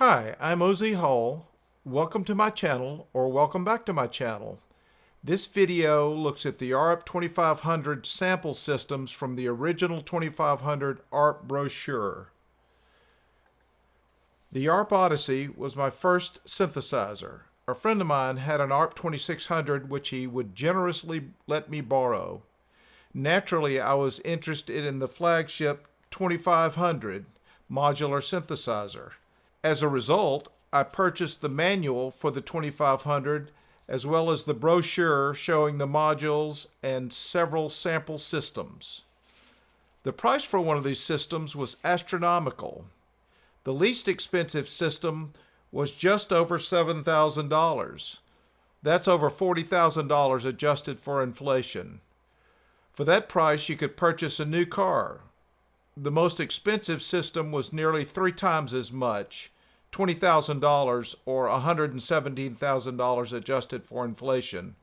Hi, I'm Ozzie Hall. Welcome to my channel, or welcome back to my channel. This video looks at the ARP 2500 sample systems from the original 2500 ARP brochure. The ARP Odyssey was my first synthesizer. A friend of mine had an ARP 2600 which he would generously let me borrow. Naturally, I was interested in the flagship 2500 modular synthesizer. As a result, I purchased the manual for the 2500 as well as the brochure showing the modules and several sample systems. The price for one of these systems was astronomical. The least expensive system was just over $7,000. That's over $40,000 adjusted for inflation. For that price, you could purchase a new car. The most expensive system was nearly 3 times as much, $20,000 or $117,000 adjusted for inflation.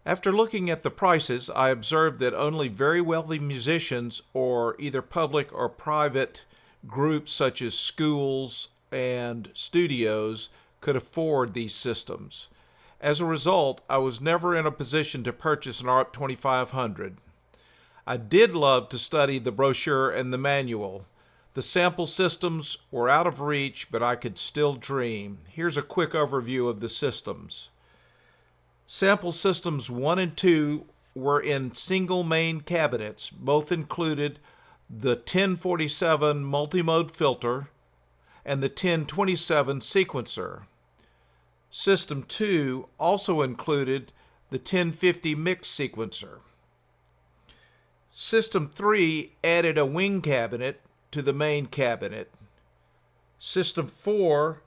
After looking at the prices, I observed that only very wealthy musicians or either public or private groups such as schools and studios could afford these systems. As a result, I was never in a position to purchase an ARP 2500. I did love to study the brochure and the manual. The sample systems were out of reach, but I could still dream. Here's a quick overview of the systems. Sample systems 1 and 2 were in single main cabinets. Both included the 1047 multimode filter and the 1027 sequencer. System 2 also included the 1050 mix sequencer. System 3 added a wing cabinet to the main cabinet. System 4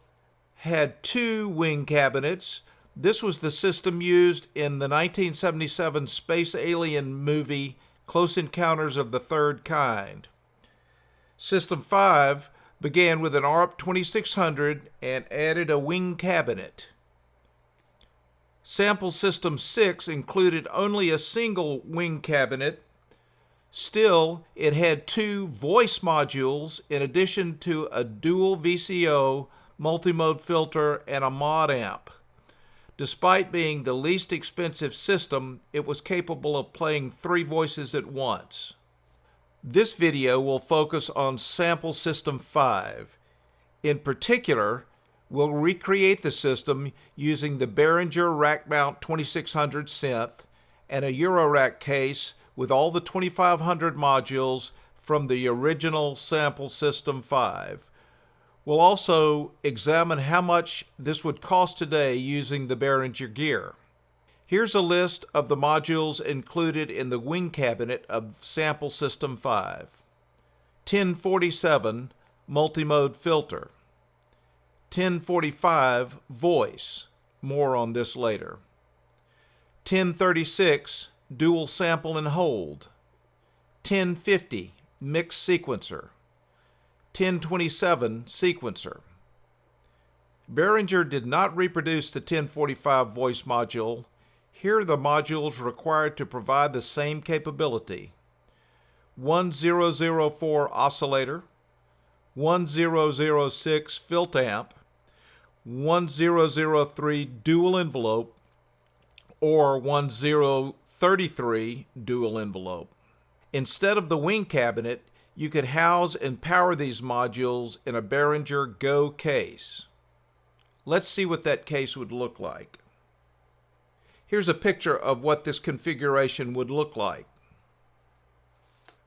had 2 wing cabinets. This was the system used in the 1977 space alien movie Close Encounters of the Third Kind. System 5 began with an ARP 2600 and added a wing cabinet. Sample System 6 included only a single wing cabinet. Still, it had 2 voice modules in addition to a dual VCO, multimode filter, and a mod amp. Despite being the least expensive system, it was capable of playing 3 voices at once. This video will focus on Sample System 5. In particular, we'll recreate the system using the Behringer rack mount 2600 synth and a Eurorack case with all the 2500 modules from the original Sample System 5. We'll also examine how much this would cost today using the Behringer gear. Here's a list of the modules included in the wing cabinet of Sample System 5. 1047 multimode filter. 1045 voice. More on this later. 1036 dual sample and hold. 1050 mix sequencer. 1027 sequencer. Behringer did not reproduce the 1045 voice module. Here are the modules required to provide the same capability. 1004 oscillator, 1006 filter amp, 1003 dual envelope, or 1033 dual envelope. Instead of the wing cabinet, you could house and power these modules in a Behringer Go Case. Let's see what that case would look like. Here's a picture of what this configuration would look like.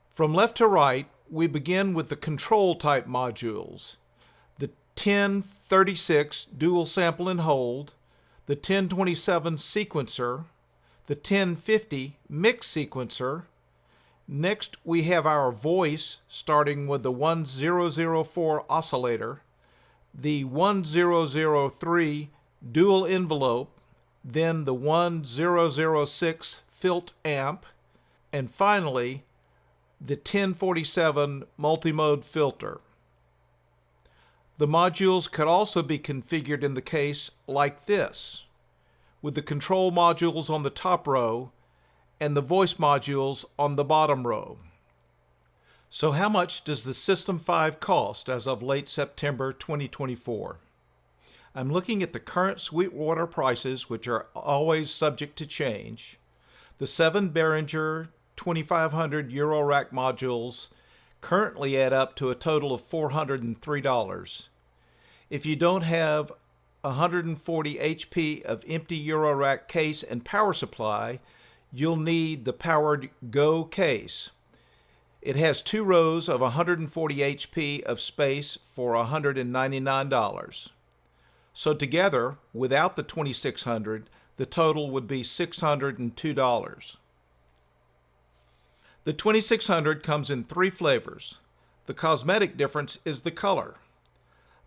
From left to right, we begin with the control type modules. The 1036 dual sample and hold, the 1027 sequencer, the 1050 mix sequencer. Next, we have our voice, starting with the 1004 oscillator, the 1003 dual envelope, then the 1006 filter amp, and finally, the 1047 multimode filter. The modules could also be configured in the case like this, with the control modules on the top row and the voice modules on the bottom row. So how much does the System 5 cost as of late September 2024? I'm looking at the current Sweetwater prices, which are always subject to change. The 7 Behringer 2500 Eurorack modules currently add up to a total of $403. If you don't have 140 HP of empty Eurorack case and power supply, you'll need the powered Go Case. It has 2 rows of 140 HP of space for $199. So together, without the 2600, the total would be $602. The 2600 comes in 3 flavors. The cosmetic difference is the color.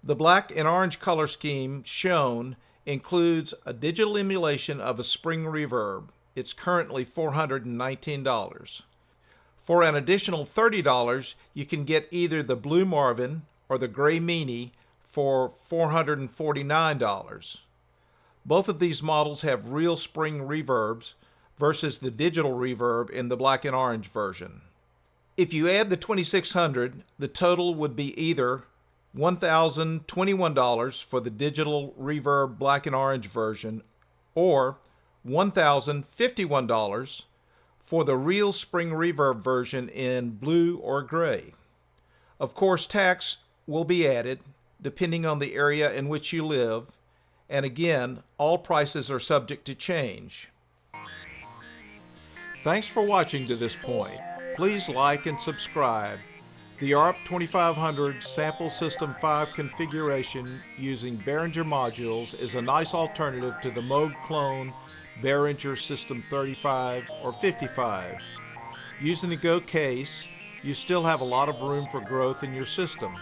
The black and orange color scheme shown includes a digital emulation of a spring reverb. It's currently $419. For an additional $30, you can get either the Blue Marvin or the Gray Meanie for $449. Both of these models have real spring reverbs versus the digital reverb in the black and orange version. If you add the 2600, the total would be either $1,021 for the digital reverb black and orange version or $1,051 for the real spring reverb version in blue or gray. Of course, tax will be added depending on the area in which you live, and again, all prices are subject to change. Thanks for watching to this point. Please like and subscribe. The ARP 2500 Sample System 5 configuration using Behringer modules is a nice alternative to the Moog clone Behringer System 35 or 55. Using the Go Case, you still have a lot of room for growth in your system.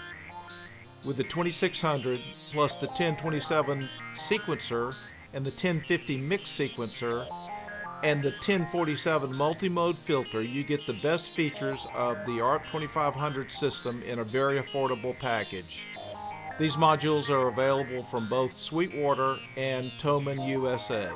With the 2600 plus the 1027 sequencer and the 1050 mix sequencer and the 1047 multi-mode filter, you get the best features of the ARP 2500 system in a very affordable package. These modules are available from both Sweetwater and Thomann USA.